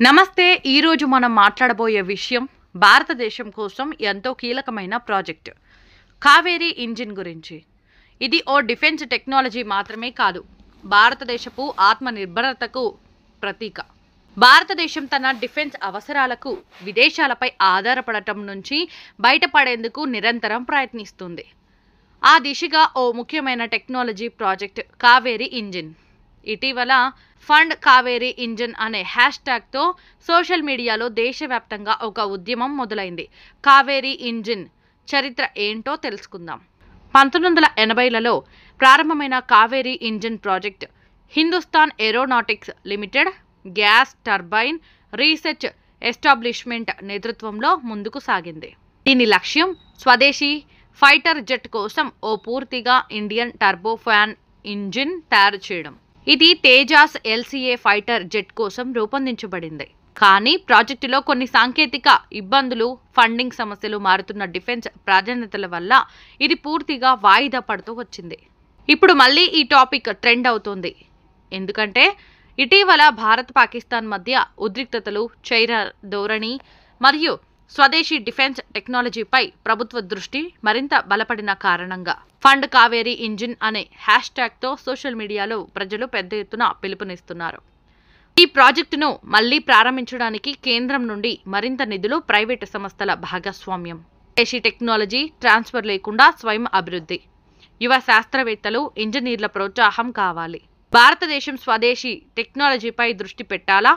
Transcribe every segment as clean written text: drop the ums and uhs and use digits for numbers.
నమస్తే. ఈరోజు మనం మాట్లాడబోయే విషయం భారతదేశం కోసం ఎంతో కీలకమైన ప్రాజెక్ట్ కావేరీ ఇంజిన్ గురించి. ఇది ఓ డిఫెన్స్ టెక్నాలజీ మాత్రమే కాదు, భారతదేశపు ఆత్మనిర్భరతకు ప్రతీక. భారతదేశం తన డిఫెన్స్ అవసరాలకు విదేశాలపై ఆధారపడటం నుంచి బయటపడేందుకు నిరంతరం ప్రయత్నిస్తుంది. ఆ దిశగా ఓ ముఖ్యమైన టెక్నాలజీ ప్రాజెక్ట్ కావేరీ ఇంజిన్. ఇటీవల ఫండ్ కావేరీ ఇంజిన్ అనే హ్యాష్ ట్యాగ్తో సోషల్ మీడియాలో దేశవ్యాప్తంగా ఒక ఉద్యమం మొదలైంది. కావేరీ ఇంజిన్ చరిత్ర ఏంటో తెలుసుకుందాం. 1980లలో ప్రారంభమైన Kaveri engine project Hindustan aeronautics limited gas turbine research establishment నేతృత్వంలో ముందుకు సాగింది. దీని లక్ష్యం స్వదేశీ ఫైటర్ జెట్ కోసం ఓ పూర్తిగా ఇండియన్ టర్బోఫాన్ ఇంజిన్ తయారు చేయడం. ఇది తేజాస్ LCA ఫైటర్ జెట్ కోసం రూపొందించబడింది. కానీ ప్రాజెక్టులో కొన్ని సాంకేతిక ఇబ్బందులు, ఫండింగ్ సమస్యలు, మారుతున్న డిఫెన్స్ ప్రాధాన్యతల వల్ల ఇది పూర్తిగా వాయిదా పడుతూ వచ్చింది. ఇప్పుడు మళ్ళీ ఈ టాపిక్ ట్రెండ్ అవుతోంది. ఎందుకంటే ఇటీవల భారత్ పాకిస్తాన్ మధ్య ఉద్రిక్తతలు, చైనా ధోరణి మరియు స్వదేశీ డిఫెన్స్ టెక్నాలజీపై ప్రభుత్వ దృష్టి మరింత బలపడిన కారణంగా ఫండ్ కావేరీ ఇంజిన్ అనే హ్యాష్ ట్యాగ్తో సోషల్ మీడియాలో ప్రజలు పెద్ద ఎత్తున పిలుపునిస్తున్నారు. ఈ ప్రాజెక్టును మళ్లీ ప్రారంభించడానికి కేంద్రం నుండి మరింత నిధులు, ప్రైవేటు సంస్థల భాగస్వామ్యం, స్వదేశీ టెక్నాలజీ ట్రాన్స్ఫర్ లేకుండా స్వయం అభివృద్ధి, యువ శాస్త్రవేత్తలు, ఇంజనీర్ల ప్రోత్సాహం కావాలి. భారతదేశం స్వదేశీ టెక్నాలజీపై దృష్టి పెట్టాలా,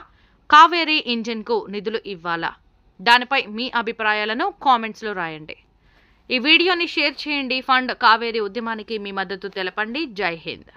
కావేరీ ఇంజిన్కు నిధులు ఇవ్వాలా? దానిపై మీ అభిప్రాయాలను కామెంట్స్లో రాయండి. ఈ వీడియోని షేర్ చేయండి. ఫండ్ కావేరీ ఉద్యమానికి మీ మద్దతు తెలపండి. జై హింద్.